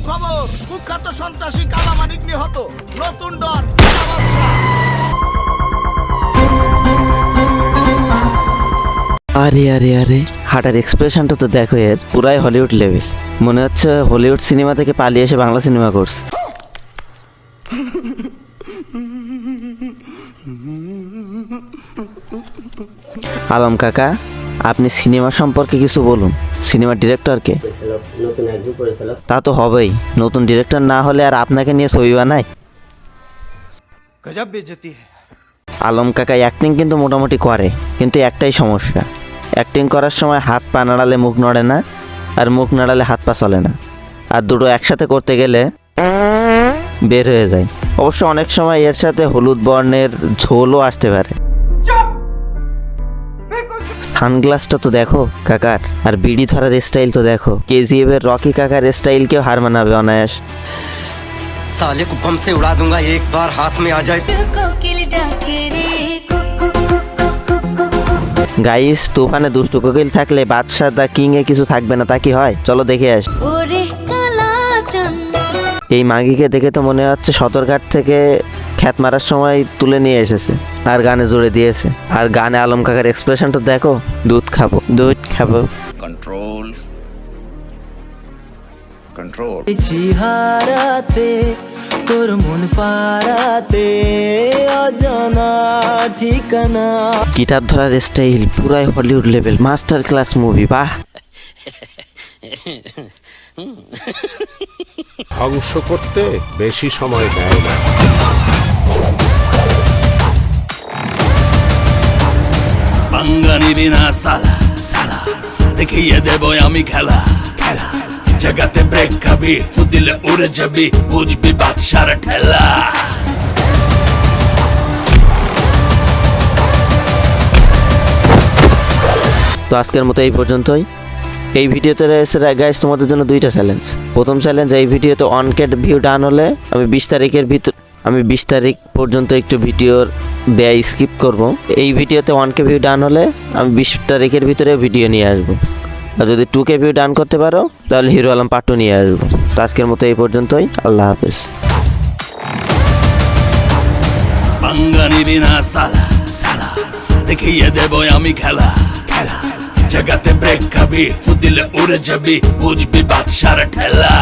খবর, কুখ্যাত সন্ত্রাসী কালা মানিক নিহত, নতুন ডন আরে আরে আরে হাঁটার এক্সপ্রেশনটা তো দেখো, এর পুরাই হলিউড লেভেল। মনে হচ্ছে হলিউড সিনেমা থেকে পালিয়ে এসে বাংলা সিনেমা করছে। আলম কাকা, আপনি সিনেমা সম্পর্কে কিছু বলুন। সিনেমার ডিরেক্টরকে? তা তো হবেই, নতুন ডিরেক্টর না হলে আর আপনাকে নিয়ে ছবি বানায়? আলম কাকা অ্যাক্টিং কিন্তু মোটামুটি করে, কিন্তু একটাই সমস্যা, অ্যাক্টিং করার সময় হাত পা নাড়ালে মুখ নড়ে না, আর মুখ নাড়ালে হাত পা চলে না, আর দুটো একসাথে করতে গেলে বের হয়ে যায়। অবশ্য অনেক সময় এর সাথে হলুদ বর্ণের ঝোলও আসতে পারে। সানগ্লাসটা তো দেখো কাকার, আর বিড়ি ধরার স্টাইল তো দেখো। কেজিএফ এর রকি কাকার স্টাইলকেও হার মানাবে অনায়াস। साले को बम से उड़ा दूंगा एक बार हाथ में आ जाए। গাইস, তুফানে দুষ্টু কোকিল থাকলে বাদশা দা কিং এ কিছু থাকবে না, তা কি হয়? চলো দেখে আসি। এই মাগিকে দেখে তো মনে হচ্ছে সদরঘাট থেকে খ্যাত মারার সময় তুলে নিয়ে এসেছে আর গানে জুড়ে দিয়েছে। আর গানে আলম কাকার এক্সপ্রেশনটা দেখো, দুধ খাবো দুধ খাবো। Control control. হারাতে তোর মন পারাতে অজানা ঠিকানা। গিটার ধরার স্টাইল পুরাই Hollywood level, master class movie. বাহ, ধ্বংস করতে বেশি সময় নেয় না। পাঙ্গা নিবি না সালা সালা, দেখিয়ে দেবো আমি খেলা খেলা। জায়গাতে ব্রেক খাবি, ফুদিলে উড়ে যাবি, বুঝবি বাদশার ঠেলা। তো আজকের মতো এই পর্যন্তই। এই ভিডিওতে রয়েছে গাইস তোমাদের জন্য দুইটা চ্যালেঞ্জ। প্রথম চ্যালেঞ্জ, এই ভিডিওতে 1K ভিউ ডান হলে আমি 20 তারিখ পর্যন্ত একটু ভিডিওর দেয়া স্কিপ করব। এই ভিডিওতে 1K ভিউ ডান হলে আমি 20 তারিখের ভিতরে ভিডিও নিয়ে আসবো। আর যদি 2K ভিউ ডান করতে পারো তাহলে হিরো আলম পার্ট 2 নিয়ে আসবো। তো আজকের মতো এই পর্যন্তই, আল্লাহ হাফেজ। পাঙ্গা নিবি না সালা সালা, দেখিয়ে দেবো আমি খেলা খেলা। জায়গাতে ব্রেক খাবি, ফুদিলে উড়ে যাবি, বুঝবি বাদশার ঠেলা।